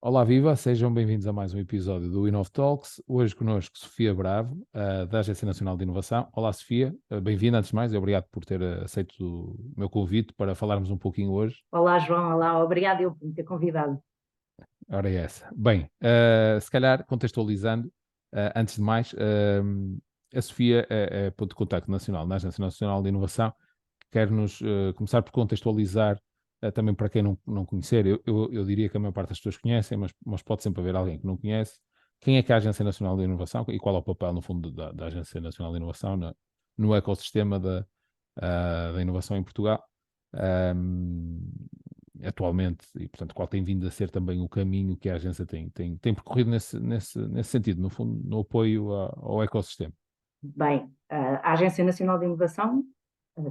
Olá, viva, sejam bem-vindos a mais um episódio do Inov Talks. Hoje connosco Sofia Bravo, da Agência Nacional de Inovação. Olá, Sofia, bem-vinda antes de mais e obrigado por ter aceito o meu convite para falarmos um pouquinho hoje. Olá, João. Olá, obrigado eu por me ter convidado. Ora é essa. Bem, se calhar contextualizando, antes de mais, a Sofia é ponto de contacto nacional na Agência Nacional de Inovação. Quero-nos começar por contextualizar, também para quem não conhecer, eu diria que a maior parte das pessoas conhecem, mas pode sempre haver alguém que não conhece. Quem é que é a Agência Nacional de Inovação e qual é o papel, no fundo, da Agência Nacional de Inovação no ecossistema da inovação em Portugal? Ahm, Atualmente, e portanto, qual tem vindo a ser também o caminho que a agência tem percorrido nesse sentido, no fundo, no apoio ao ecossistema. Bem, a Agência Nacional de Inovação,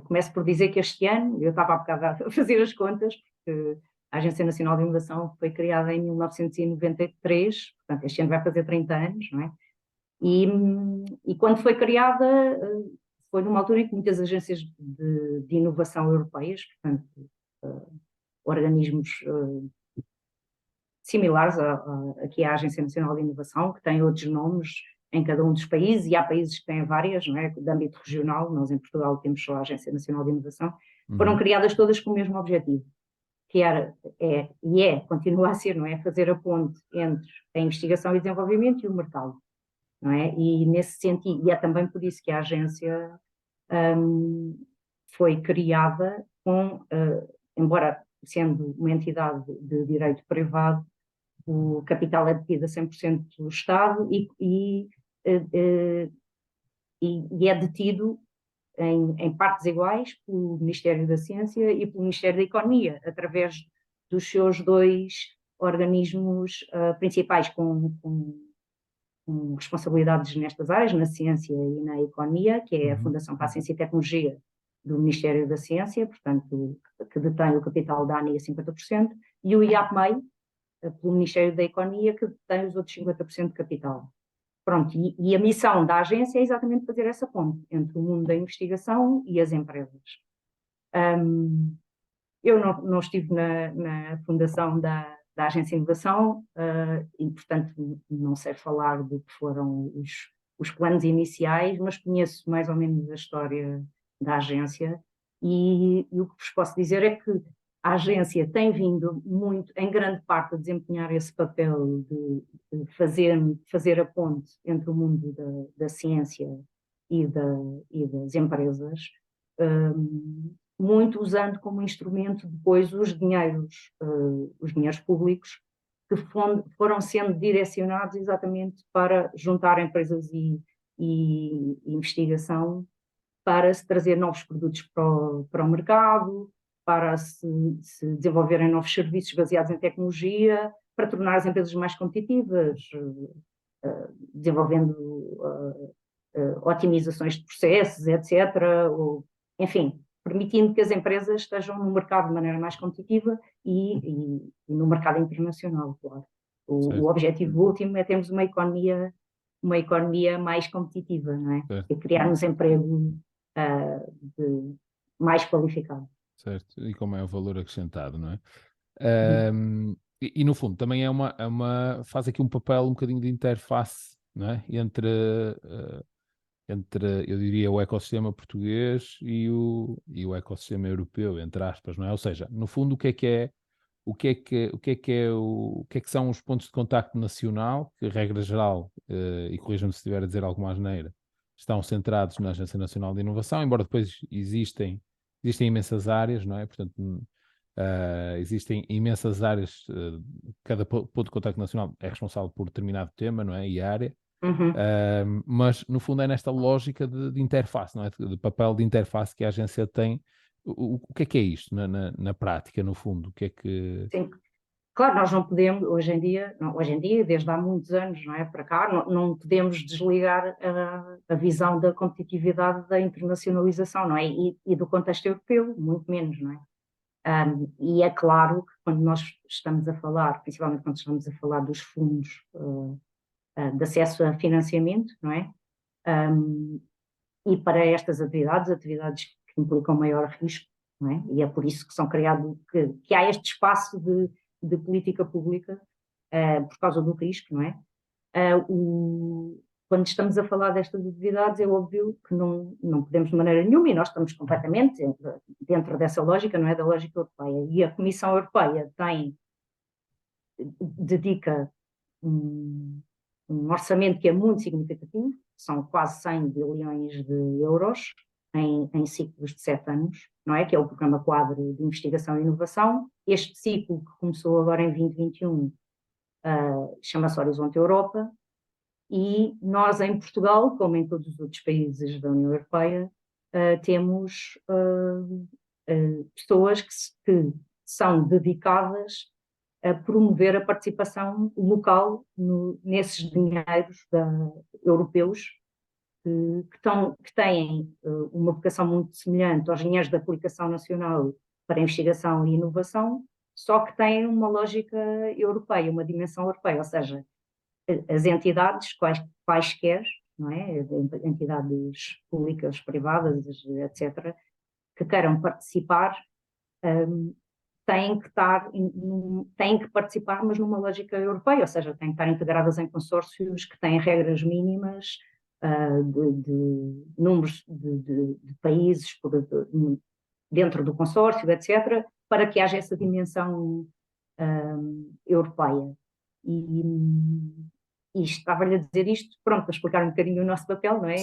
começo por dizer que este ano, eu estava há bocado a fazer as contas, porque a Agência Nacional de Inovação foi criada em 1993, portanto, este ano vai fazer 30 anos, não é? E quando foi criada, foi numa altura em que muitas agências de inovação europeias, portanto, organismos similares aqui à Agência Nacional de Inovação, que têm outros nomes em cada um dos países, e há países que têm várias, não é? De âmbito regional. Nós em Portugal temos só a Agência Nacional de Inovação, foram Uhum. criadas todas com o mesmo objetivo, que continua a ser, não é? Fazer a ponte entre a investigação e desenvolvimento e o mercado, não é? E nesse sentido, e é também por isso que a agência foi criada embora sendo uma entidade de direito privado, o capital é detido a 100% do Estado e é detido em partes iguais pelo Ministério da Ciência e pelo Ministério da Economia, através dos seus dois organismos principais com responsabilidades nestas áreas, na ciência e na economia, que é a Uhum. Fundação para a Ciência e Tecnologia do Ministério da Ciência, portanto, que detém o capital da ANI a 50%, e o IAPMEI, pelo Ministério da Economia, que tem os outros 50% de capital. Pronto, e a missão da agência é exatamente fazer essa ponte entre o mundo da investigação e as empresas. Eu não estive na fundação da Agência de Inovação e, portanto, não sei falar do que foram os planos iniciais, mas conheço mais ou menos a história da agência e o que vos posso dizer é que a agência tem vindo muito, em grande parte, a desempenhar esse papel de fazer a ponte entre o mundo da ciência e, e das empresas, muito usando como instrumento depois os dinheiros públicos que foram sendo direcionados exatamente para juntar empresas e investigação para se trazer novos produtos para o mercado, para se desenvolverem novos serviços baseados em tecnologia, para tornar as empresas mais competitivas, desenvolvendo otimizações de processos, etc. Enfim, permitindo que as empresas estejam no mercado de maneira mais competitiva e no mercado internacional, claro. O Certo, objetivo último é termos uma economia mais competitiva, não é? certo, E criarmos emprego mais qualificado. certo. E como é o valor acrescentado, não é? Uhum. No fundo, também faz aqui um papel um bocadinho de interface, não é? Entre, eu diria, o ecossistema português e o ecossistema europeu, entre aspas, não é? Ou seja, no fundo, o que é que são os pontos de contacto nacional, que, regra geral, e corrijam-me se estiver a dizer alguma asneira, estão centrados na Agência Nacional de Inovação, embora depois existem imensas áreas, não é? Portanto, existem imensas áreas, cada ponto de contacto nacional é responsável por determinado tema, não é? E área. Uhum. Mas no fundo é nesta lógica de interface, não é? De papel de interface que a agência tem. O que é isto na prática, no fundo? O que é que. Sim. Claro, nós não podemos, hoje em dia, desde há muitos anos, não é, para cá, não podemos desligar a visão da competitividade da internacionalização, não é? E do contexto europeu, muito menos, não é? E é claro que quando nós estamos a falar, principalmente quando estamos a falar dos fundos de acesso a financiamento, não é? Um, e para estas atividades que implicam maior risco, não é? E é por isso que são criados, que há este espaço de política pública por causa do risco, não é? Quando estamos a falar destas atividades, é óbvio que não podemos de maneira nenhuma, e nós estamos completamente dentro dessa lógica, não é? Da lógica europeia. E a Comissão Europeia dedica um orçamento que é muito significativo, são quase 100 bilhões de euros em ciclos de 7 anos, não é? Que é o Programa Quadro de Investigação e Inovação. Este ciclo, que começou agora em 2021, chama-se Horizonte Europa, e nós em Portugal, como em todos os outros países da União Europeia, temos pessoas que são dedicadas a promover a participação local nesses dinheiros europeus que têm uma vocação muito semelhante aos dinheiros da Aplicação Nacional para Investigação e Inovação, só que têm uma lógica europeia, uma dimensão europeia, ou seja, as entidades, quaisquer, não é? Entidades públicas, privadas, etc., que queiram participar, têm que participar, mas numa lógica europeia, ou seja, têm que estar integradas em consórcios que têm regras mínimas de números de países dentro do consórcio, etc., para que haja essa dimensão europeia. E estava-lhe a dizer isto, pronto, para explicar um bocadinho o nosso papel, não é?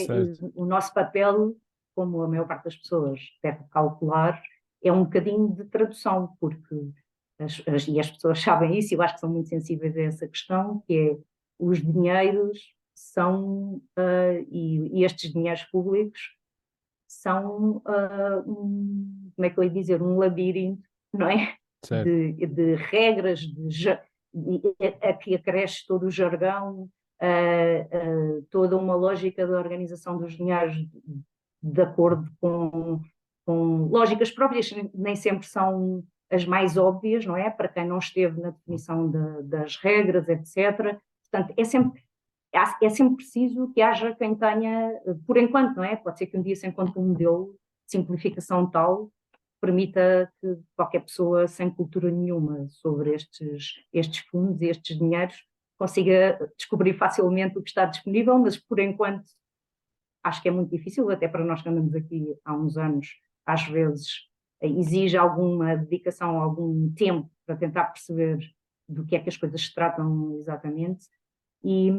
O nosso papel, como a maior parte das pessoas deve calcular, é um bocadinho de tradução, porque e as pessoas sabem isso, e eu acho que são muito sensíveis a essa questão, que é os dinheiros são, e estes dinheiros públicos são, como é que eu ia dizer, um labirinto, não é? De regras, a que acresce todo o jargão, toda uma lógica da organização dos dinheiros de acordo com lógicas próprias, nem sempre são as mais óbvias, não é? Para quem não esteve na definição das regras, etc. Portanto, é sempre preciso que haja quem tenha, por enquanto, não é? Pode ser que um dia se encontre um modelo de simplificação tal permita que qualquer pessoa sem cultura nenhuma sobre estes fundos e estes dinheiros consiga descobrir facilmente o que está disponível, mas por enquanto acho que é muito difícil, até para nós que andamos aqui há uns anos, às vezes exige alguma dedicação, algum tempo para tentar perceber do que é que as coisas se tratam exatamente. E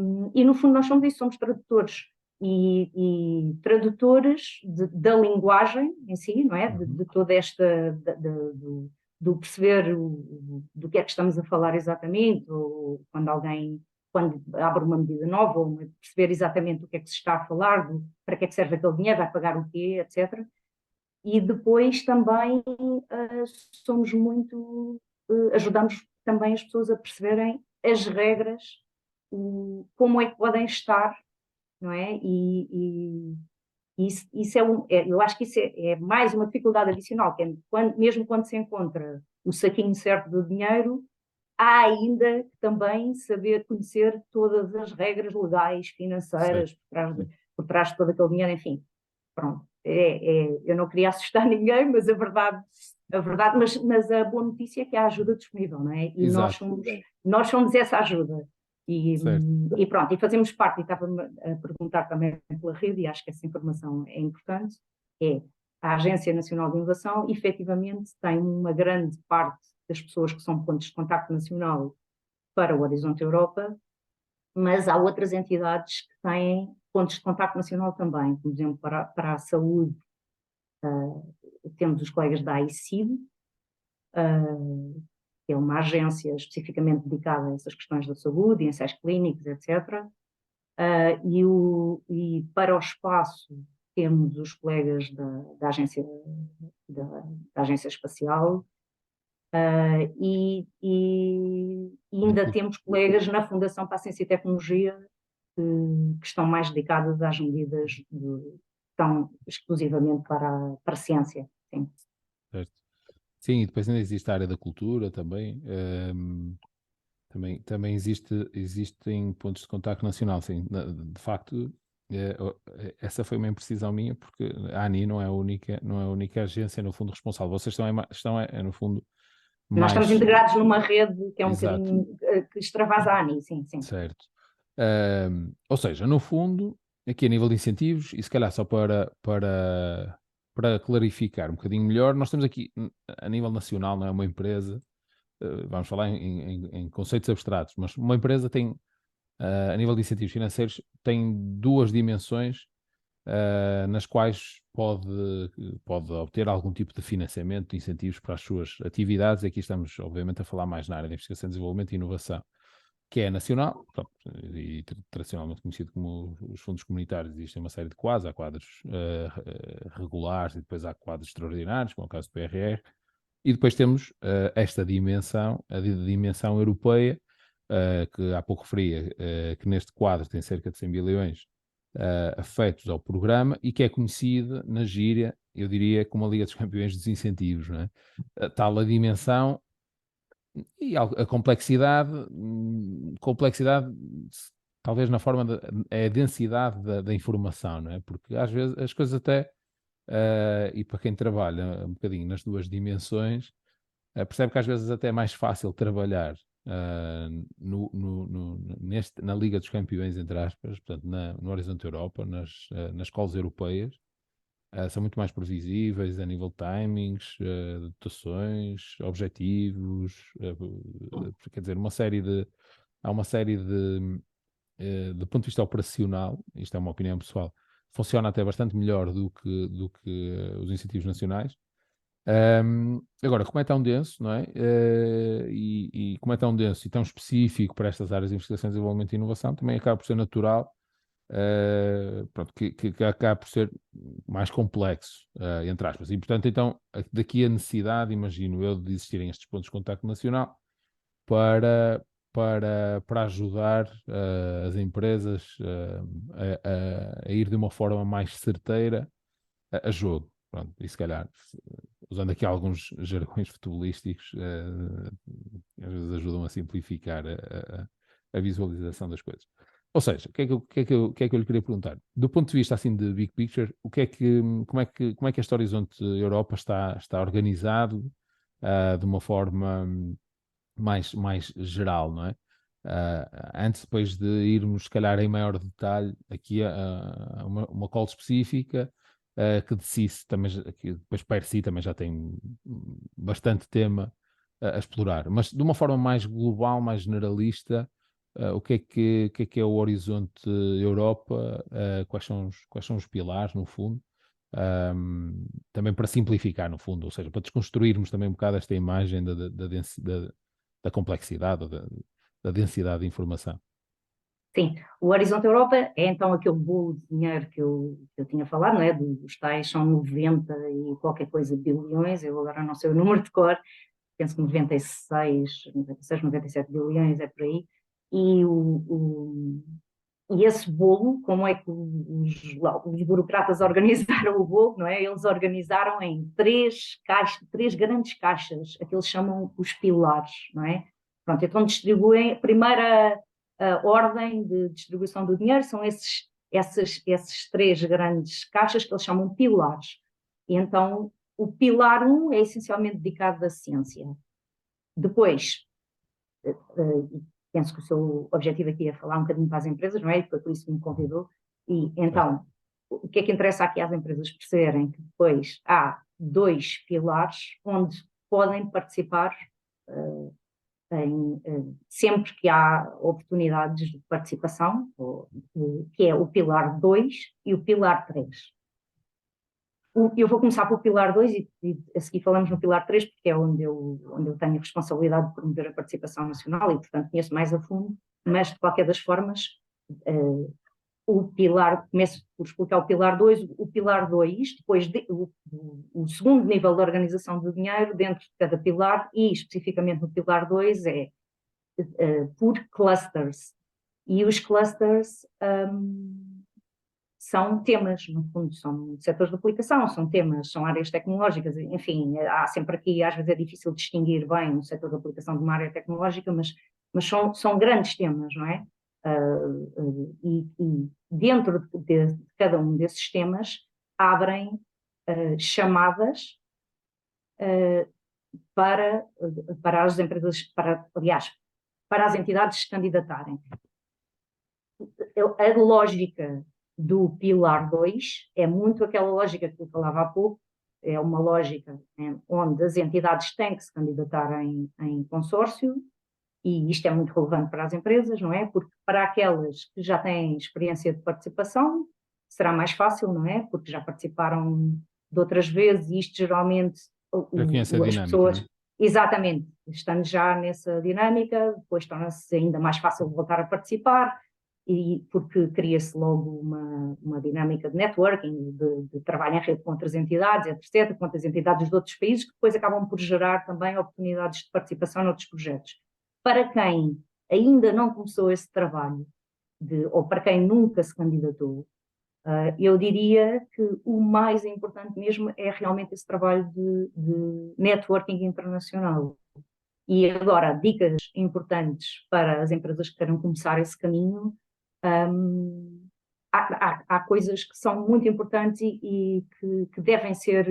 no fundo nós somos isso, somos tradutores. E tradutores da linguagem em si, não é? De toda esta, do perceber do que é que estamos a falar exatamente, ou quando abre uma medida nova, ou perceber exatamente o que é que se está a falar, para que é que serve aquele dinheiro, vai pagar o quê, etc. E depois também somos muito, ajudamos também as pessoas a perceberem as regras, como é que podem estar, não é? E isso eu acho que isso é mais uma dificuldade adicional, que é mesmo quando se encontra o saquinho certo do dinheiro, há ainda também saber conhecer todas as regras legais, financeiras, por trás de todo aquele dinheiro, enfim. Pronto. Eu não queria assustar ninguém, mas mas a boa notícia é que há ajuda disponível, não é? E nós somos essa ajuda. E pronto, e fazemos parte, e estava-me a perguntar também pela rede, e acho que essa informação é importante, a Agência Nacional de Inovação, efetivamente, tem uma grande parte das pessoas que são pontos de contacto nacional para o Horizonte Europa, mas há outras entidades que têm pontos de contacto nacional também, por exemplo, para a saúde, temos os colegas da AICID, que é uma agência especificamente dedicada a essas questões da saúde, ensaios clínicos, etc. E para o espaço temos os colegas da Agência Espacial, e ainda temos colegas na Fundação para a Ciência e Tecnologia que estão mais dedicadas às medidas que estão exclusivamente para a ciência. Sim. Certo. Sim, e depois ainda existe a área da cultura também. Também existem pontos de contacto nacional, sim. De facto, essa foi uma imprecisão minha, porque a ANI não é a única agência, no fundo, responsável. Vocês no fundo, Nós estamos mais... integrados numa rede que é um Exato, bocadinho que extravasa a ANI, sim, sim. certo. Ou seja, no fundo, aqui a nível de incentivos, e se calhar só para clarificar um bocadinho melhor, nós temos aqui, a nível nacional, não é uma empresa, vamos falar em conceitos abstratos, mas uma empresa tem, a nível de incentivos financeiros, tem duas dimensões nas quais pode obter algum tipo de financiamento, de incentivos para as suas atividades. Aqui estamos, obviamente, a falar mais na área de investigação, desenvolvimento e inovação, que é nacional, pronto, e tradicionalmente conhecido como os fundos comunitários. Existem uma série de quadros, há quadros regulares e depois há quadros extraordinários, como é o caso do PRR, e depois temos esta dimensão, a dimensão europeia, que há pouco referia, que neste quadro tem cerca de 100 bilhões afetos ao programa e que é conhecida na gíria, eu diria, como a Liga dos Campeões dos Incentivos, não é? Tal a dimensão e a complexidade, talvez na forma é a densidade da informação, não é? Porque às vezes as coisas até, e para quem trabalha um bocadinho nas duas dimensões, percebe que às vezes até é mais fácil trabalhar na Liga dos Campeões, entre aspas, portanto, no Horizonte Europa, nas escolas europeias, são muito mais previsíveis a nível de timings, dotações, objetivos, quer dizer, há uma série do ponto de vista operacional, isto é uma opinião pessoal, funciona até bastante melhor do que os incentivos nacionais. Agora, como é tão denso, não é? E como é tão denso e tão específico para estas áreas de investigação, desenvolvimento e inovação, também acaba por ser natural, pronto, que acaba por ser mais complexo, entre aspas. E, portanto, então, daqui a necessidade, imagino eu, de existirem estes pontos de contacto nacional para ajudar as empresas a ir de uma forma mais certeira a jogo. Pronto, e se calhar, usando aqui alguns jargões futebolísticos, às vezes ajudam a simplificar a visualização das coisas. Ou seja, o que é que eu lhe queria perguntar? Do ponto de vista assim de big picture, como é que este Horizonte Europa está organizado de uma forma mais geral, não é? Antes depois de irmos, se calhar, em maior detalhe aqui a uma call específica, que de si também, que depois per si também já tem bastante tema a explorar, mas de uma forma mais global, mais generalista, o que é o Horizonte Europa, quais são os pilares, no fundo, também para simplificar, no fundo, ou seja, para desconstruirmos também um bocado esta imagem da complexidade, da densidade de informação. Sim, o Horizonte Europa é então aquele bolo de dinheiro que eu tinha falado, não é? Dos tais são 90 e qualquer coisa bilhões, eu agora não sei o número de cor, penso que 96, 97 bilhões, é por aí. E, e esse bolo, como é que os burocratas organizaram o bolo, não é? Eles organizaram em três grandes caixas, aqueles chamam os pilares, não é? Pronto, então distribuem, a primeira ordem de distribuição do dinheiro são esses três grandes caixas que eles chamam pilares. E então, o pilar 1 é essencialmente dedicado à ciência. Depois, penso que o seu objetivo aqui é falar um bocadinho para as empresas, não é? E foi por isso que me convidou. E então, o que é que interessa aqui às empresas perceberem? Que depois há dois pilares onde podem participar sempre que há oportunidades de participação, que é o pilar 2 e o pilar 3. Eu vou começar pelo pilar 2 e a seguir falamos no pilar 3, porque é onde eu tenho responsabilidade de promover a participação nacional e, portanto, conheço mais a fundo, mas, de qualquer das formas, começo por explicar o pilar 2. O pilar 2, depois o segundo nível de organização do dinheiro dentro de cada pilar, e especificamente no pilar 2, é por clusters. E os clusters são temas, no fundo, são setores de aplicação, são temas, são áreas tecnológicas, enfim, há sempre aqui, às vezes é difícil distinguir bem um setor de aplicação de uma área tecnológica, mas são grandes temas, não é? E dentro de cada um desses temas abrem chamadas para as empresas, aliás, para as entidades se candidatarem. A lógica do Pilar 2 é muito aquela lógica que eu falava há pouco, é uma lógica onde as entidades têm que se candidatar em consórcio, e isto é muito relevante para as empresas, não é? Porque para aquelas que já têm experiência de participação, será mais fácil, não é? Porque já participaram de outras vezes e isto geralmente Já conhece a as dinâmica, não pessoas, é? exatamente, estando já nessa dinâmica, depois torna-se ainda mais fácil voltar a participar, e porque cria-se logo uma dinâmica de networking, de trabalho em rede com outras entidades, etc., com outras entidades de outros países, que depois acabam por gerar também oportunidades de participação noutros projetos. Para quem ainda não começou esse trabalho, ou para quem nunca se candidatou, eu diria que o mais importante mesmo é realmente esse trabalho de networking internacional. E agora, dicas importantes para as empresas que queiram começar esse caminho. Há coisas que são muito importantes e que devem ser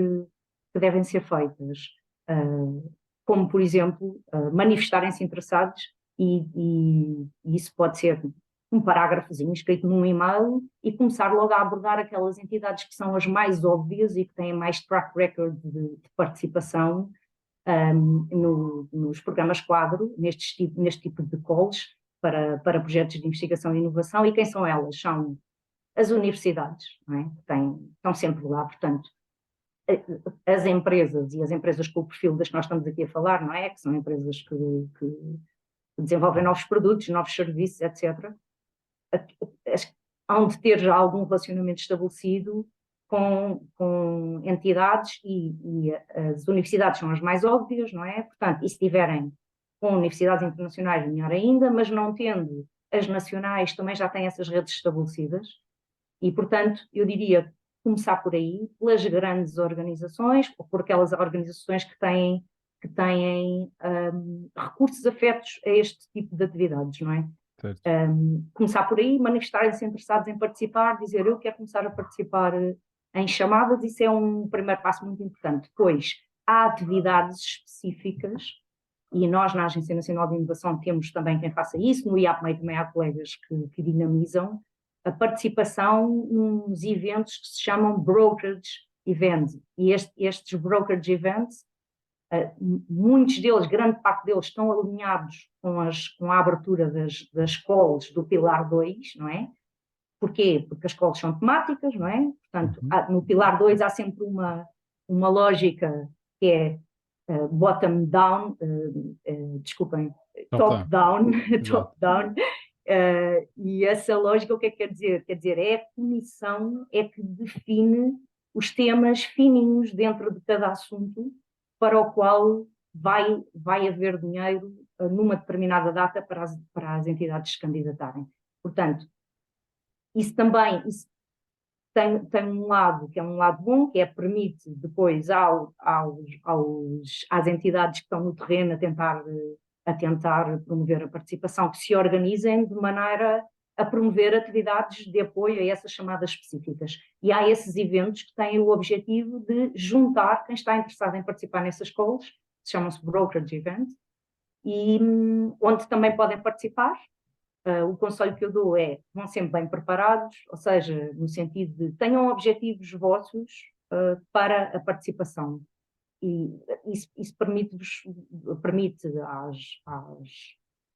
feitas, como, por exemplo, manifestarem-se interessados, e isso pode ser um parágrafozinho escrito num e-mail e começar logo a abordar aquelas entidades que são as mais óbvias e que têm mais track record de participação nos programas quadro, neste tipo de calls para projetos de investigação e inovação. E quem são elas? São as universidades, não é? Estão sempre lá, portanto, as empresas, e as empresas com o perfil das que nós estamos aqui a falar, não é? Que são empresas que desenvolvem novos produtos, novos serviços, etc., hão de ter já algum relacionamento estabelecido com entidades, e as universidades são as mais óbvias, não é? Portanto, e se tiverem com universidades internacionais, melhor ainda, mas não tendo as nacionais, também já têm essas redes estabelecidas, e, portanto, eu diria começar por aí, pelas grandes organizações, ou por aquelas organizações que têm recursos afetos a este tipo de atividades, não é? Começar por aí, manifestarem-se interessados em participar, dizer eu quero começar a participar em chamadas, isso é um primeiro passo muito importante. Depois, há atividades específicas, e nós na Agência Nacional de Inovação temos também quem faça isso, no IAPMEI também há colegas que dinamizam a participação nos eventos que se chamam brokerage events, e estes brokerage events, muitos deles, grande parte deles, estão alinhados com a abertura das calls do Pilar 2, não é? Porquê? Porque as calls são temáticas, não é? Portanto, no Pilar 2 há sempre uma lógica que é bottom-down, desculpem, top-down, top-down, e essa lógica o que é que quer dizer? Quer dizer, é a comissão que define os temas fininhos dentro de cada assunto para o qual vai haver dinheiro numa determinada data para as entidades se candidatarem. Portanto, isso também tem um lado que é um lado bom, que permite depois às entidades que estão no terreno a tentar promover a participação, que se organizem de maneira a promover atividades de apoio a essas chamadas específicas. E há esses eventos que têm o objetivo de juntar quem está interessado em participar nessas calls, que chamam-se brokerage event, e onde também podem participar. O conselho que eu dou vão sempre bem preparados, ou seja, no sentido de tenham objetivos vossos para a participação. E isso permite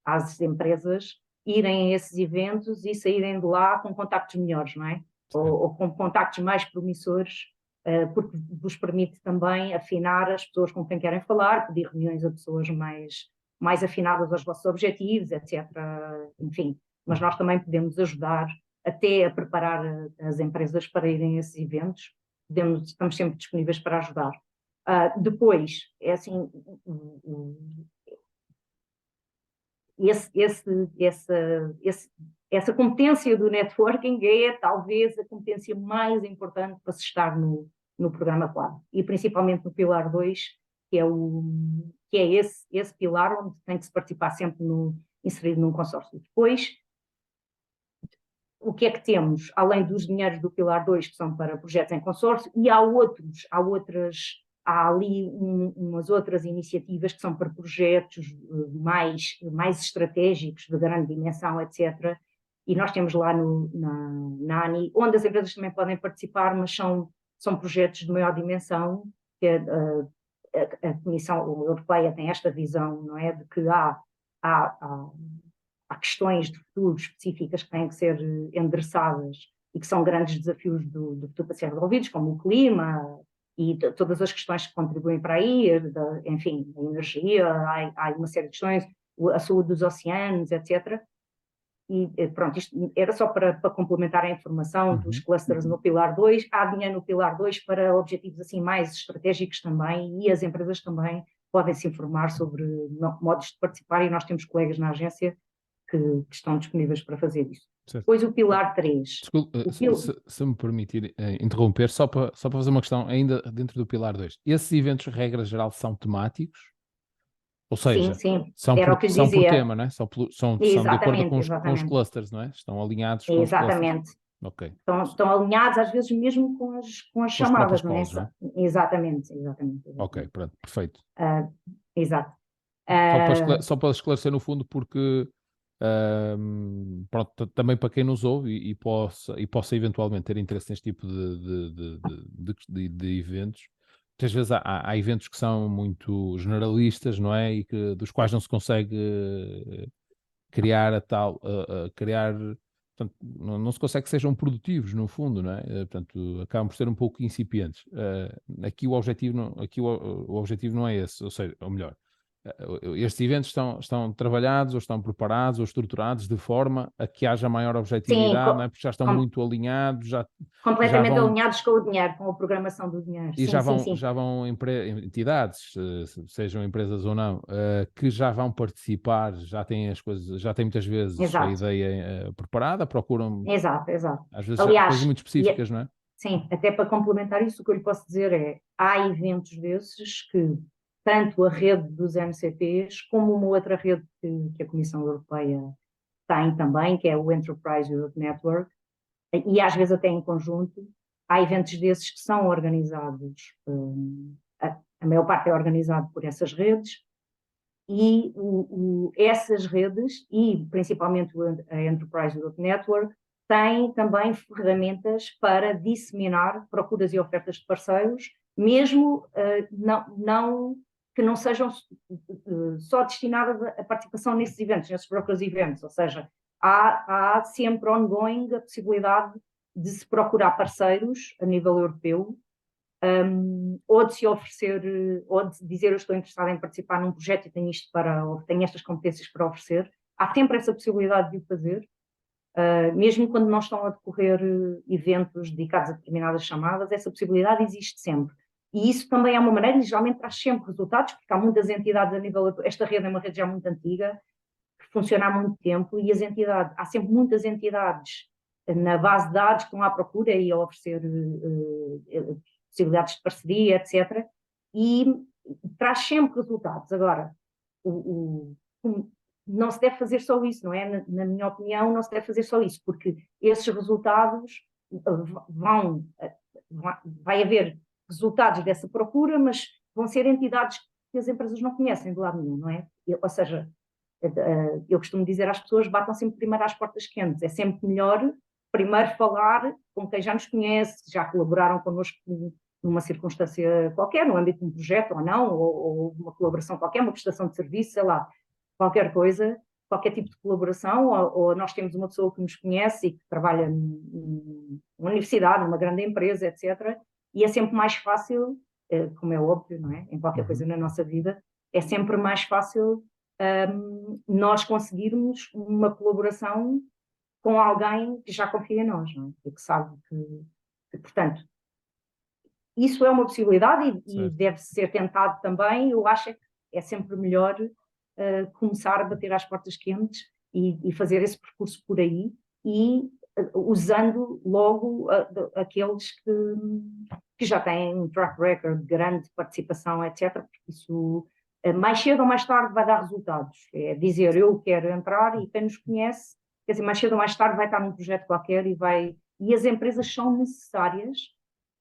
às empresas irem a esses eventos e saírem de lá com contactos melhores, não é? Ou com contactos mais promissores, porque vos permite também afinar as pessoas com quem querem falar, pedir reuniões a pessoas mais afinadas aos vossos objetivos, etc. Enfim, mas nós também podemos ajudar até a preparar as empresas para irem a esses eventos. Estamos sempre disponíveis para ajudar. Depois, é assim, essa competência do networking é talvez a competência mais importante para se estar no programa quadro, e principalmente no Pilar 2, que é esse pilar onde tem que se participar sempre inserido num consórcio. Depois, o que é que temos? Além dos dinheiros do Pilar 2, que são para projetos em consórcio, e há outras há ali umas outras iniciativas que são para projetos mais estratégicos, de grande dimensão, etc. E nós temos lá na ANI, onde as empresas também podem participar, mas são projetos de maior dimensão, que a Comissão Europeia tem esta visão, não é, de que há questões de futuro específicas que têm que ser endereçadas e que são grandes desafios do futuro para ser resolvidos, como o clima e todas as questões que contribuem para aí, enfim, a energia, há uma série de questões, a saúde dos oceanos, etc. E pronto, isto era só para complementar a informação dos clusters no Pilar 2. Há dinheiro no Pilar 2 para objetivos assim mais estratégicos também, e as empresas também podem se informar sobre modos de participar, e nós temos colegas na agência que estão disponíveis para fazer isso. Certo. Depois o Pilar 3. Desculpe, se me permitir interromper, só para fazer uma questão ainda dentro do Pilar 2. Esses eventos, regra geral, são temáticos? Ou seja, sim, são era o que por dizia. tema, não é? São de acordo com os Exatamente. clusters, não é? Estão alinhados com os clusters. Exatamente. Ok. Estão alinhados, às vezes, mesmo com as Com os chamadas, próprios não é? polos, não é? Exatamente. Ok, pronto, perfeito. Exato. Só para esclarecer no fundo, porque pronto, também para quem nos ouve e possa eventualmente ter interesse neste tipo de eventos, muitas vezes há eventos que são muito generalistas, não é? E dos quais não se consegue criar portanto, não se consegue que sejam produtivos, no fundo, não é? Portanto, acabam por ser um pouco incipientes. Aqui o objetivo não é esse, ou seja, ou melhor, estes eventos estão trabalhados, ou estão preparados, ou estruturados de forma a que haja maior objetividade, não é? Porque já estão muito alinhados, já completamente vão, alinhados com o dinheiro, com a programação do dinheiro. e Sim. já vão entidades, sejam empresas ou não, que já vão participar, já têm as coisas, já têm muitas vezes a Exato. ideia preparada, procuram Exato. às vezes coisas Aliás, muito específicas, não é? sim, até para complementar isso, o que eu lhe posso dizer é, há eventos desses que tanto a rede dos MCPs como uma outra rede que a Comissão Europeia tem também, que é o Enterprise Europe Network, e às vezes até em conjunto, há eventos desses que são organizados, a maior parte é organizado por essas redes, e essas redes, e principalmente a Enterprise Europe Network, têm também ferramentas para disseminar procuras e ofertas de parceiros, mesmo que não sejam só destinadas à participação nesses eventos, nesses brokers eventos, ou seja, há sempre ongoing a possibilidade de se procurar parceiros a nível europeu, ou de se oferecer, ou de dizer eu estou interessado em participar num projeto e tenho estas competências para oferecer. Há sempre essa possibilidade de o fazer, mesmo quando não estão a decorrer eventos dedicados a determinadas chamadas, essa possibilidade existe sempre. E isso também é uma maneira, e geralmente traz sempre resultados, porque há muitas entidades a nível. Esta rede é uma rede já muito antiga, que funciona há muito tempo, e há sempre muitas entidades na base de dados que estão à procura e a oferecer possibilidades de parceria, etc. E traz sempre resultados. Agora, não se deve fazer só isso, não é? Na minha opinião, não se deve fazer só isso, porque esses resultados vai haver resultados dessa procura, mas vão ser entidades que as empresas não conhecem de lado nenhum, não é? Ou seja, eu costumo dizer às pessoas, batam sempre primeiro às portas quentes, é sempre melhor primeiro falar com quem já nos conhece, já colaboraram connosco numa circunstância qualquer, no âmbito de um projeto ou não, ou uma colaboração qualquer, uma prestação de serviço, sei lá, qualquer coisa, qualquer tipo de colaboração, ou nós temos uma pessoa que nos conhece e que trabalha numa universidade, numa grande empresa, etc. E é sempre mais fácil, como é óbvio, não é? Em qualquer coisa na nossa vida, é sempre mais fácil nós conseguirmos uma colaboração com alguém que já confia em nós, não é? E que sabe portanto, isso é uma possibilidade e deve ser tentado também. Eu acho que é sempre melhor começar a bater às portas quentes e fazer esse percurso por aí e usando logo aqueles que já têm um track record de grande participação, etc. Porque isso mais cedo ou mais tarde vai dar resultados. É dizer eu quero entrar e quem nos conhece, quer dizer, mais cedo ou mais tarde vai estar num projeto qualquer e as empresas são necessárias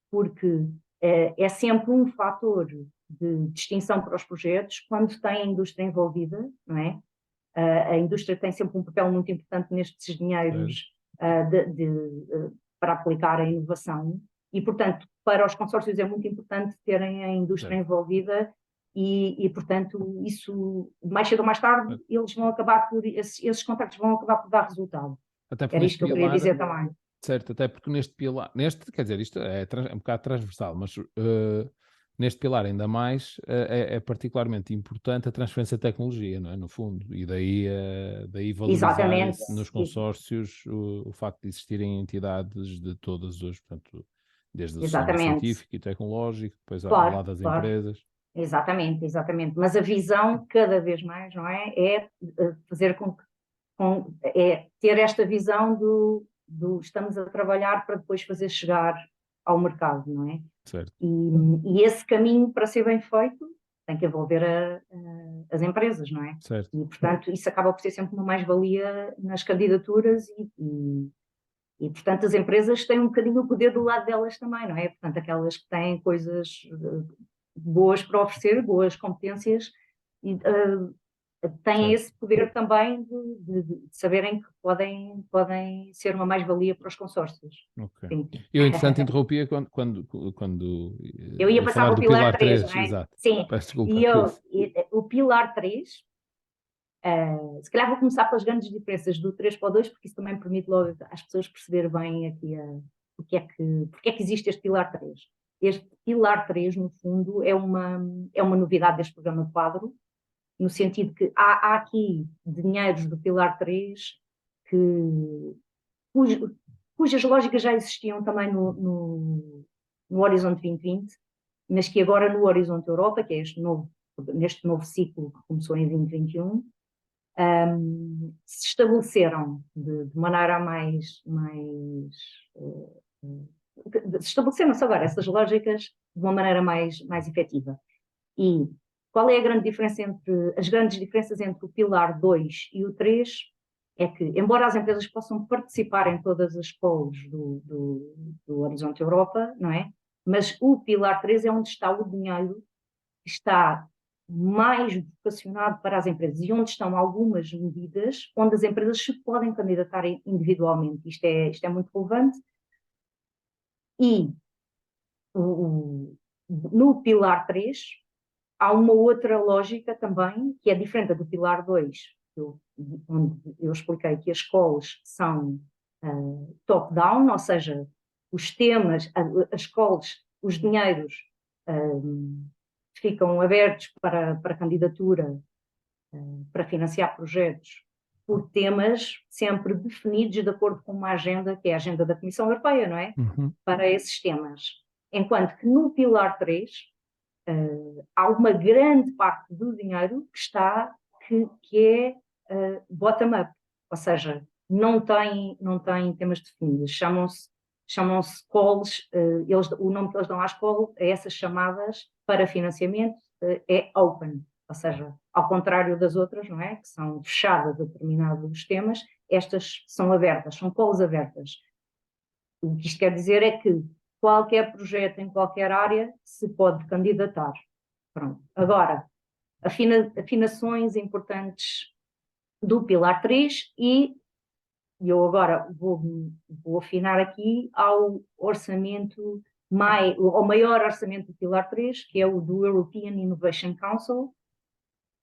porque é sempre um fator de distinção para os projetos quando tem a indústria envolvida, não é? A indústria tem sempre um papel muito importante nestes dinheiros para aplicar a inovação e, portanto, para os consórcios é muito importante terem a indústria envolvida e, portanto, isso, mais cedo ou mais tarde, eles vão acabar esses contactos vão acabar por dar resultado. Era isto que eu queria dizer também. Certo, até porque neste pilar, quer dizer, isto é um bocado transversal, mas neste pilar ainda mais é particularmente importante a transferência de tecnologia, não é? No fundo, e daí valorizar nos consórcios o facto de existirem entidades de todas as, portanto, desde o sistema científico e tecnológico, depois ao lado das empresas. Exatamente. Mas a visão, cada vez mais, não é? É fazer é ter esta visão do estamos a trabalhar para depois fazer chegar ao mercado, não é? Certo. E esse caminho, para ser bem feito, tem que envolver as empresas, não é? Certo. E, portanto, isso acaba por ser sempre uma mais-valia nas candidaturas e, portanto, as empresas têm um bocadinho o poder do lado delas também, não é? Portanto, aquelas que têm coisas boas para oferecer, boas competências, têm esse poder também de saberem que podem ser uma mais-valia para os consórcios. Okay. Eu, entretanto, interrompia quando eu ia passar para o Pilar 3, não é? Exato. Sim, o Pilar 3, se calhar vou começar pelas grandes diferenças do 3 para o 2, porque isso também permite logo às pessoas perceber bem aqui porque é que existe este Pilar 3. Este Pilar 3, no fundo, é uma novidade deste programa de quadro, no sentido que há aqui dinheiros do Pilar 3 cujas lógicas já existiam também no Horizonte 2020, mas que agora no Horizonte Europa, que é neste novo ciclo que começou em 2021, se estabeleceram de maneira se estabeleceram-se agora essas lógicas de uma maneira mais efetiva. E qual é a grande diferença as grandes diferenças entre o Pilar 2 e o 3 é que, embora as empresas possam participar em todas as calls do Horizonte Europa, não é? Mas o Pilar 3 é onde está o dinheiro que está mais vocacionado para as empresas e onde estão algumas medidas onde as empresas se podem candidatar individualmente. Isto é muito relevante. E no Pilar 3 há uma outra lógica também, que é diferente do Pilar 2, onde eu expliquei que as escolas são top-down, ou seja, os temas, as escolas, os dinheiros ficam abertos para candidatura, para financiar projetos por temas sempre definidos de acordo com uma agenda, que é a agenda da Comissão Europeia, não é? Uhum. Para esses temas. Enquanto que no Pilar 3 há uma grande parte do dinheiro que é bottom-up, ou seja, não tem temas definidos, chamam-se calls, o nome que eles dão às calls a essas chamadas para financiamento é open, ou seja, ao contrário das outras, não é? Que são fechadas a determinados temas, estas são abertas, são calls abertas. O que isto quer dizer é que qualquer projeto em qualquer área se pode candidatar. Pronto. Agora, afinações importantes do Pilar 3 e eu agora vou afinar aqui ao orçamento, ao maior orçamento do Pilar 3, que é o do European Innovation Council,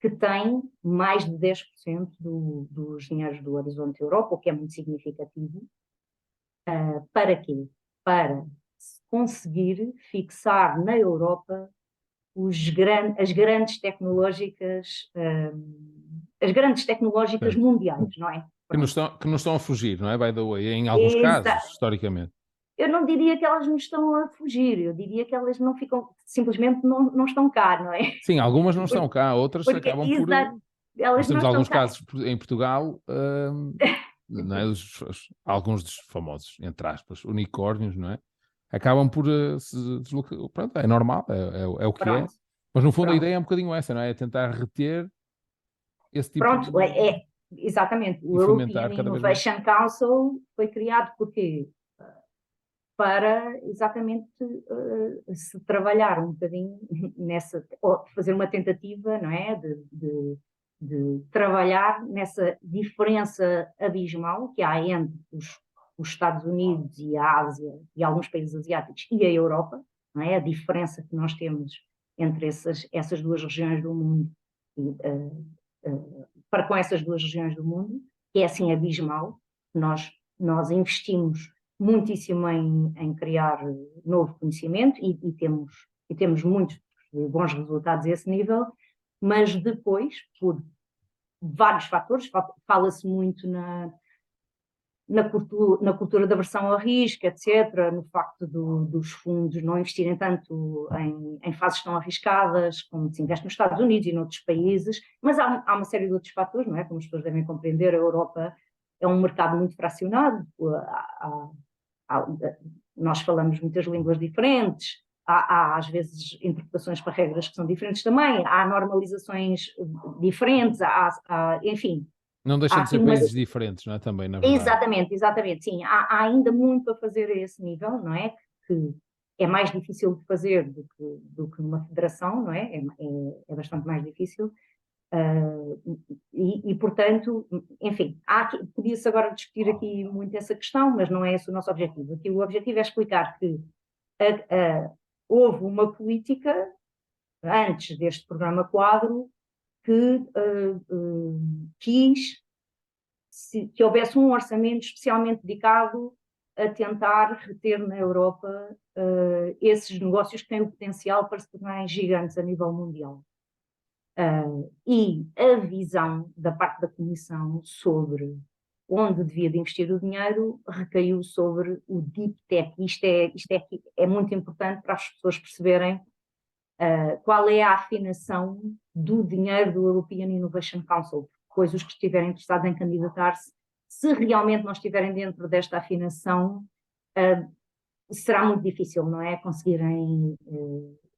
que tem mais de 10% dos dinheiros do Horizonte Europa, o que é muito significativo. Para quê? Para conseguir fixar na Europa as grandes tecnológicas mundiais, não é? Que nos estão a fugir, não é? By the way, em alguns casos, historicamente. Eu não diria que elas nos estão a fugir, eu diria que elas não ficam, simplesmente não estão cá, não é? Sim, algumas não estão cá, outras acabam por... Nós temos alguns casos em Portugal, não é? Alguns dos famosos, entre aspas, unicórnios, não é? Acabam por se deslocar. Pronto, é normal, é o que é. Mas no fundo a ideia é um bocadinho essa, não é? É tentar reter esse tipo de... Exatamente. O European Innovation Council foi criado porque para exatamente se trabalhar um bocadinho ou fazer uma tentativa, não é, de trabalhar nessa diferença abismal que há entre os Estados Unidos e a Ásia e alguns países asiáticos e a Europa, não é? A diferença que nós temos entre essas duas regiões do mundo, para com essas duas regiões do mundo, que é assim abismal. Nós investimos muitíssimo em criar novo conhecimento e temos muitos bons resultados a esse nível, mas depois, por vários fatores, fala-se muito na cultura da aversão ao risco, etc., no facto dos fundos não investirem tanto em fases tão arriscadas como se investe nos Estados Unidos e noutros países, mas há uma série de outros fatores, não é? Como as pessoas devem compreender, a Europa é um mercado muito fracionado, nós falamos muitas línguas diferentes, há às vezes interpretações para regras que são diferentes também, há normalizações diferentes, enfim. Não deixam de ser países diferentes, não é? Também, na verdade. Exatamente, sim. Há ainda muito a fazer a esse nível, não é? Que é mais difícil de fazer do que numa federação, não é? É bastante mais difícil. Portanto, enfim, podia-se agora discutir aqui muito essa questão, mas não é esse o nosso objetivo. Aqui o objetivo é explicar que houve uma política, antes deste programa quadro, que quis que houvesse um orçamento especialmente dedicado a tentar reter na Europa esses negócios que têm o potencial para se tornarem gigantes a nível mundial. E a visão da parte da Comissão sobre onde devia de investir o dinheiro recaiu sobre o Deep Tech. Isto é muito importante para as pessoas perceberem qual é a afinação do dinheiro do European Innovation Council. Pois os que estiverem interessados em candidatar-se, se realmente não estiverem dentro desta afinação, será muito difícil, não é? Conseguirem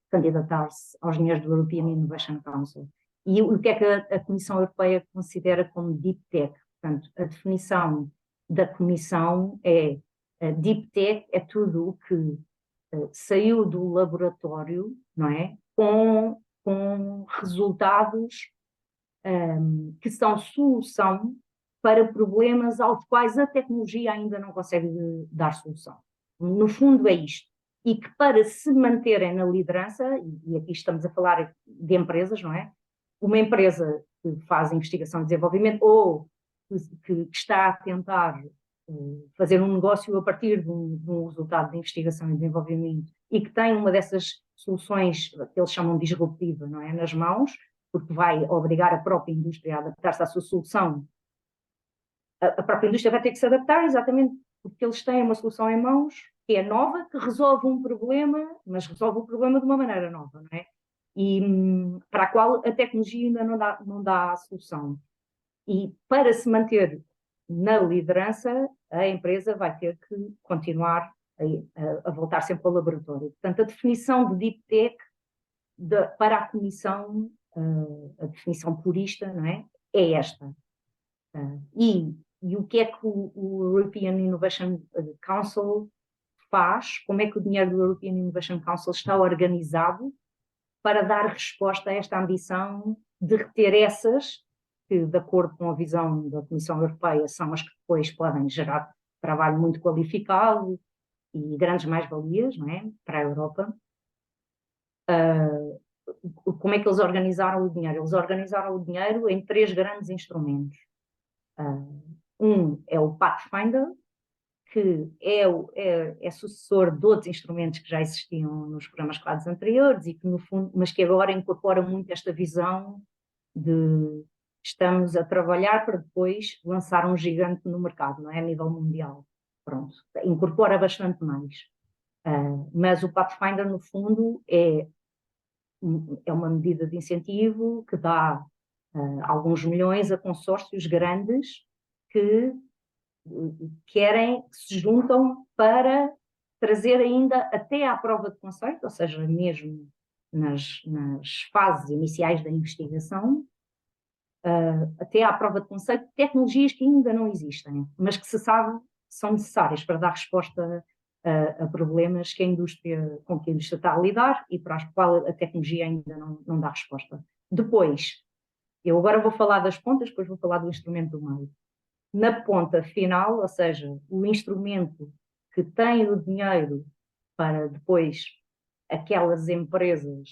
candidatar-se aos dinheiros do European Innovation Council. E o que é que a Comissão Europeia considera como Deep Tech? Portanto, a definição da Comissão é Deep Tech é tudo o que saiu do laboratório, não é? Com resultados que são solução para problemas aos quais a tecnologia ainda não consegue dar solução. No fundo é isto. E que para se manterem na liderança, e aqui estamos a falar de empresas, não é? Uma empresa que faz investigação e desenvolvimento ou que está a tentar fazer um negócio a partir de um resultado de investigação e desenvolvimento e que tem uma dessas soluções que eles chamam de disruptiva, não é? Nas mãos, porque vai obrigar a própria indústria a adaptar-se à sua solução. A própria indústria vai ter que se adaptar exatamente porque eles têm uma solução em mãos que é nova, que resolve um problema, mas resolve o problema de uma maneira nova, não é? E para a qual a tecnologia ainda não dá a solução. E para se manter na liderança, a empresa vai ter que continuar a voltar sempre ao laboratório. Portanto, a definição de Deep Tech para a Comissão, a definição purista, não é? É esta. E o que é que o European Innovation Council faz? Como é que o dinheiro do European Innovation Council está organizado para dar resposta a esta ambição de reter essas que, de acordo com a visão da Comissão Europeia, são as que depois podem gerar trabalho muito qualificado e grandes mais-valias, não é, para a Europa. Como é que eles organizaram o dinheiro? Eles organizaram o dinheiro em 3 grandes instrumentos. Um é o Pathfinder, que é sucessor de outros instrumentos que já existiam nos programas quadros anteriores e que, no fundo, mas que agora incorpora muito esta visão de estamos a trabalhar para depois lançar um gigante no mercado, não é? A nível mundial. Pronto, incorpora bastante mais. Mas o Pathfinder, no fundo, é uma medida de incentivo que dá alguns milhões a consórcios grandes que se juntam para trazer ainda até à prova de conceito, ou seja, mesmo nas fases iniciais da investigação, até à prova de conceito, tecnologias que ainda não existem, mas que se sabe são necessárias para dar resposta a problemas que com que a indústria está a lidar e para os quais a tecnologia ainda não dá resposta. Depois, eu agora vou falar das pontas, depois vou falar do instrumento do meio. Na ponta final, ou seja, o instrumento que tem o dinheiro para depois aquelas empresas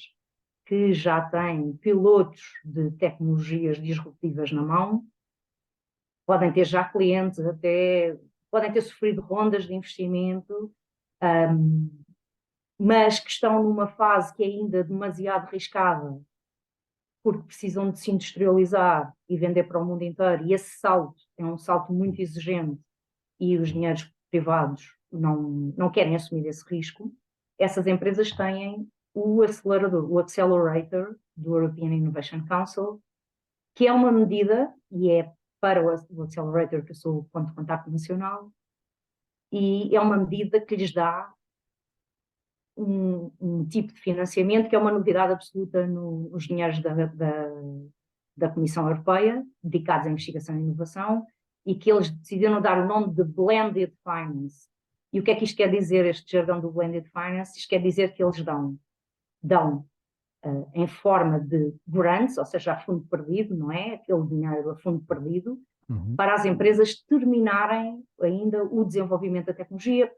que já têm pilotos de tecnologias disruptivas na mão, podem ter já clientes, até podem ter sofrido rondas de investimento, mas que estão numa fase que é ainda demasiado arriscada, porque precisam de se industrializar e vender para o mundo inteiro, e esse salto é um salto muito exigente e os dinheiros privados não querem assumir esse risco. Essas empresas têm o acelerador, o Accelerator do European Innovation Council, que é uma medida, e é para o Accelerator que eu sou o ponto de contacto nacional, e é uma medida que lhes dá um tipo de financiamento que é uma novidade absoluta nos dinheiros da Comissão Europeia, dedicados à investigação e inovação, e que eles decidiram dar o nome de Blended Finance. E o que é que isto quer dizer, este jargão do Blended Finance? Isto quer dizer que eles dão em forma de grants, ou seja, a fundo perdido, não é? Aquele dinheiro a fundo perdido, para as empresas terminarem ainda o desenvolvimento da tecnologia.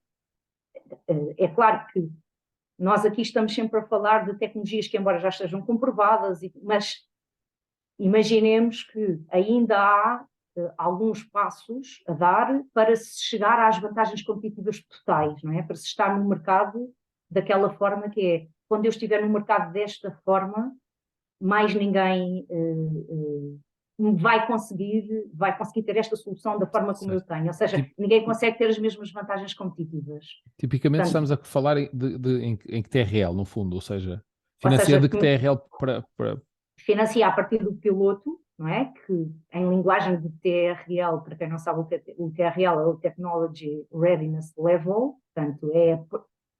É claro que nós aqui estamos sempre a falar de tecnologias que, embora já estejam comprovadas, mas imaginemos que ainda há alguns passos a dar para se chegar às vantagens competitivas totais, não é? Para se estar no mercado daquela forma que é. Quando eu estiver no mercado desta forma, mais ninguém vai conseguir ter esta solução da forma como eu tenho. Ou seja, ninguém consegue ter as mesmas vantagens competitivas. Tipicamente Portanto, estamos a falar em que TRL, no fundo, ou seja, financia de que TRL para... Financia a partir do piloto, não é? Que em linguagem de TRL, para quem não sabe, o TRL é o Technology Readiness Level, portanto, é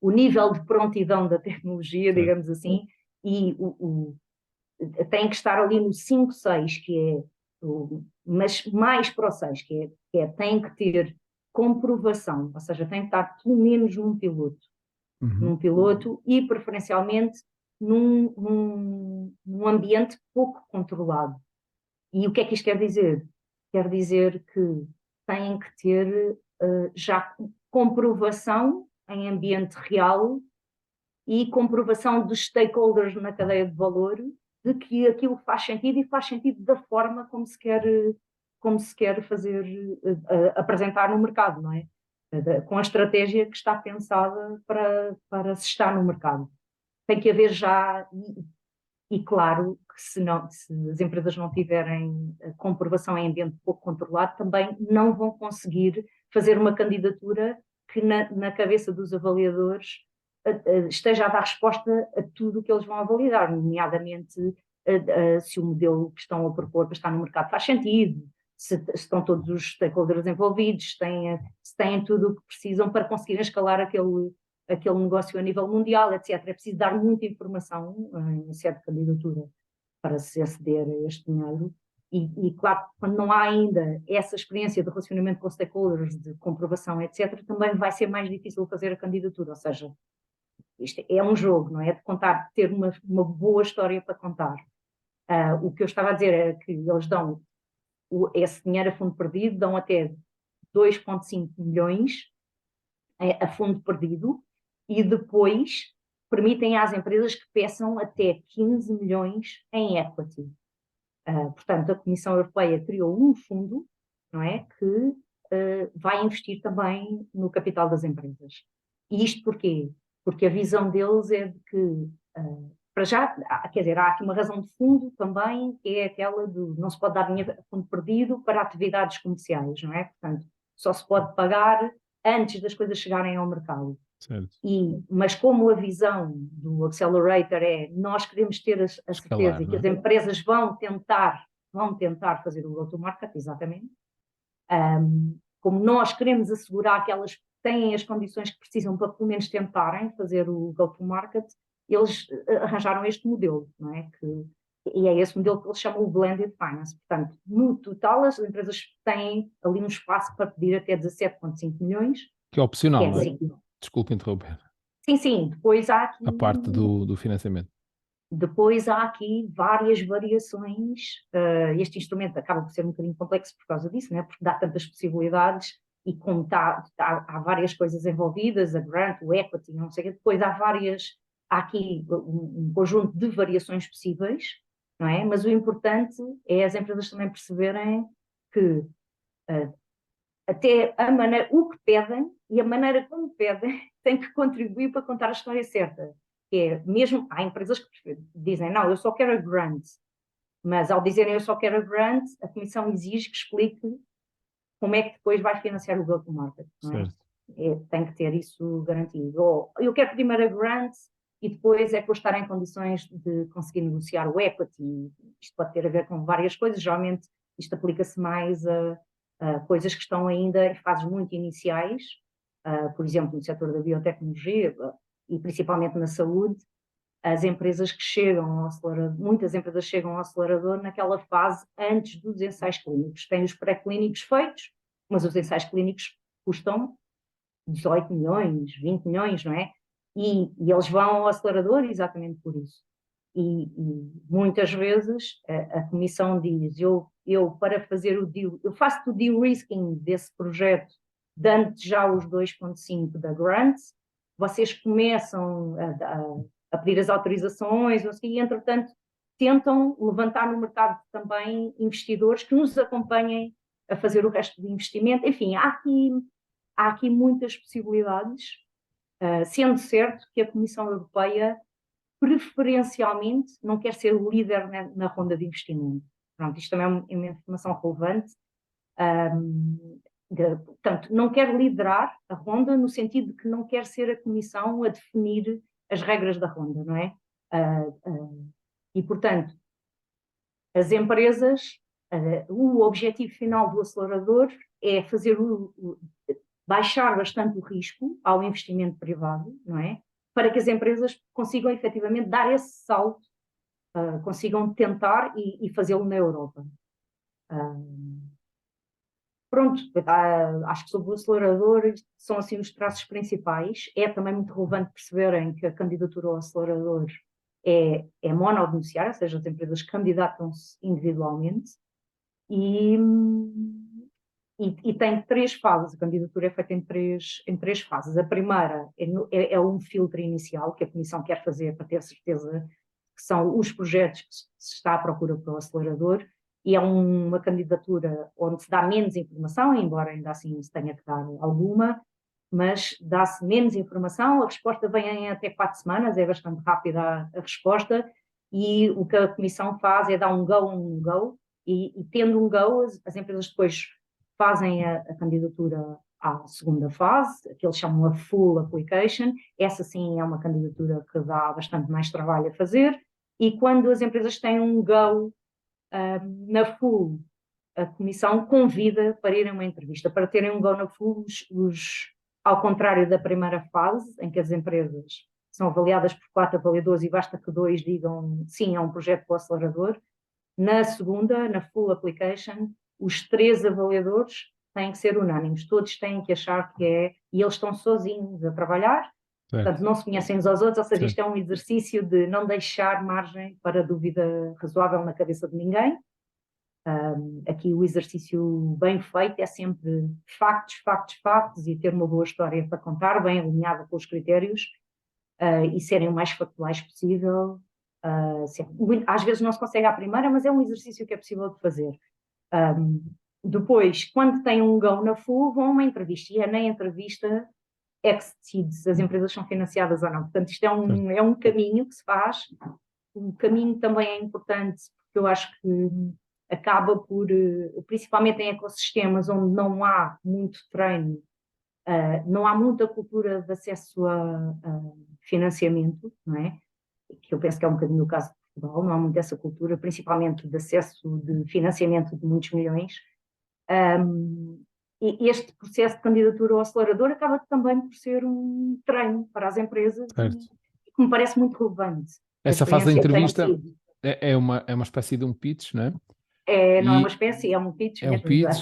o nível de prontidão da tecnologia, digamos assim, e tem que estar ali no 5, 6, que é, mas mais para o 6, que é tem que ter comprovação, ou seja, tem que estar pelo menos num piloto e preferencialmente num ambiente pouco controlado. E o que é que isto quer dizer? Quer dizer que têm que ter já comprovação em ambiente real e comprovação dos stakeholders na cadeia de valor de que aquilo faz sentido e faz sentido da forma como se quer fazer, apresentar no mercado, não é? Com a estratégia que está pensada para se estar no mercado. Tem que haver já, e claro que se as empresas não tiverem comprovação em ambiente pouco controlado, também não vão conseguir fazer uma candidatura que na cabeça dos avaliadores esteja a dar resposta a tudo o que eles vão avaliar, nomeadamente se o modelo que estão a propor para estar no mercado faz sentido, se estão todos os stakeholders envolvidos, se têm tudo o que precisam para conseguirem escalar aquele negócio a nível mundial, etc. É preciso dar muita informação em sede de candidatura para se aceder a este dinheiro. E claro, quando não há ainda essa experiência de relacionamento com stakeholders, de comprovação, etc., também vai ser mais difícil fazer a candidatura. Ou seja, isto é um jogo, não é? De contar, de ter uma boa história para contar. O que eu estava a dizer é que eles dão esse dinheiro a fundo perdido, dão até 2,5 milhões a fundo perdido e depois permitem às empresas que peçam até 15 milhões em equity. Portanto, a Comissão Europeia criou um fundo, não é, que vai investir também no capital das empresas. E isto porquê? Porque a visão deles é de que, para já, quer dizer, há aqui uma razão de fundo também, que é aquela de não se pode dar dinheiro a fundo perdido para atividades comerciais, não é? Portanto, só se pode pagar antes das coisas chegarem ao mercado. Certo. Mas como a visão do Accelerator é nós queremos ter a certeza que as empresas vão tentar fazer o go-to-market, exatamente, como nós queremos assegurar que elas têm as condições que precisam para pelo menos tentarem fazer o go-to-market, eles arranjaram este modelo, não é? E é esse modelo que eles chamam o Blended Finance. Portanto, no total, as empresas têm ali um espaço para pedir até 17,5 milhões. Que é opcional, não é? Desculpe interromper. Sim, depois há aqui. A parte do financiamento. Depois há aqui várias variações. Este instrumento acaba por ser um bocadinho complexo por causa disso, né? Porque dá tantas possibilidades e como há várias coisas envolvidas, a grant, o equity, não sei o quê, depois há aqui um conjunto de variações possíveis, não é? Mas o importante é as empresas também perceberem que até o que pedem e a maneira como pedem tem que contribuir para contar a história certa. Mesmo, há empresas que dizem, não, eu só quero a grant, mas ao dizerem eu só quero a grant, a Comissão exige que explique como é que depois vai financiar o go-to-market, não é? Tem que ter isso garantido. Ou eu quero primeiro a grant e depois é que eu estar em condições de conseguir negociar o equity. Isto pode ter a ver com várias coisas, geralmente isto aplica-se mais a coisas que estão ainda em fases muito iniciais, por exemplo, no setor da biotecnologia e principalmente na saúde, as empresas que chegam ao acelerador, muitas empresas chegam ao acelerador naquela fase antes dos ensaios clínicos. Têm os pré-clínicos feitos, mas os ensaios clínicos custam 18 milhões, 20 milhões, não é? E eles vão ao acelerador exatamente por isso. E muitas vezes a Comissão diz, eu para fazer o deal, eu faço o de-risking desse projeto, dando já os 2,5 da grant, vocês começam a pedir as autorizações, não sei, e entretanto tentam levantar no mercado também investidores que nos acompanhem a fazer o resto do investimento. Enfim, há aqui muitas possibilidades, sendo certo que a Comissão Europeia preferencialmente não quer ser o líder na ronda de investimento. Pronto, isto também é uma informação relevante. Portanto, não quer liderar a ronda no sentido de que não quer ser a Comissão a definir as regras da ronda, não é? E, portanto, as empresas, o objetivo final do acelerador é fazer baixar bastante o risco ao investimento privado, não é? Para que as empresas consigam efetivamente dar esse salto, consigam tentar e fazê-lo na Europa. Pronto, acho que sobre o acelerador são assim os traços principais. É também muito relevante perceberem que a candidatura ao acelerador é monobeneficiária, ou seja, as empresas candidatam-se individualmente e tem 3 fases. A candidatura é feita em três fases. A primeira é um filtro inicial que a Comissão quer fazer para ter certeza que são os projetos que se está à procura para o acelerador, e é uma candidatura onde se dá menos informação, embora ainda assim se tenha que dar alguma, mas dá-se menos informação, a resposta vem em até 4 semanas, é bastante rápida a resposta, e o que a Comissão faz é dar um go, e tendo um go, as empresas depois fazem a candidatura à segunda fase, que eles chamam a full application. Essa sim é uma candidatura que dá bastante mais trabalho a fazer, e quando as empresas têm um go na full, a Comissão convida para irem a uma entrevista. Para terem um go na full, ao contrário da primeira fase, em que as empresas são avaliadas por 4 avaliadores e basta que 2 digam sim, é um projeto para o acelerador, na segunda, na full application, os 3 avaliadores têm que ser unânimes, todos têm que achar que é, e eles estão sozinhos a trabalhar, portanto não se conhecem uns aos outros, ou seja, isto é um exercício de não deixar margem para dúvida razoável na cabeça de ninguém. Aqui o exercício bem feito é sempre factos, e ter uma boa história para contar, bem alinhada com os critérios, e serem o mais factuais possível. Às vezes não se consegue à primeira, mas é um exercício que é possível de fazer. Depois, quando tem um go na full, vão a uma entrevista, e é na entrevista é que se decide se as empresas são financiadas ou não. Portanto, isto é um caminho que se faz. O caminho também é importante, porque eu acho que acaba por, principalmente em ecossistemas onde não há muito treino, não há muita cultura de acesso a financiamento, não é? Que eu penso que é um bocadinho o caso de Portugal, não há muito essa cultura, principalmente de acesso de financiamento de muitos milhões. E este processo de candidatura ao acelerador acaba também por ser um treino para as empresas, que me parece muito relevante. Essa fase da entrevista é uma espécie de um pitch, não é? Não é uma espécie, é um pitch. É um pitch,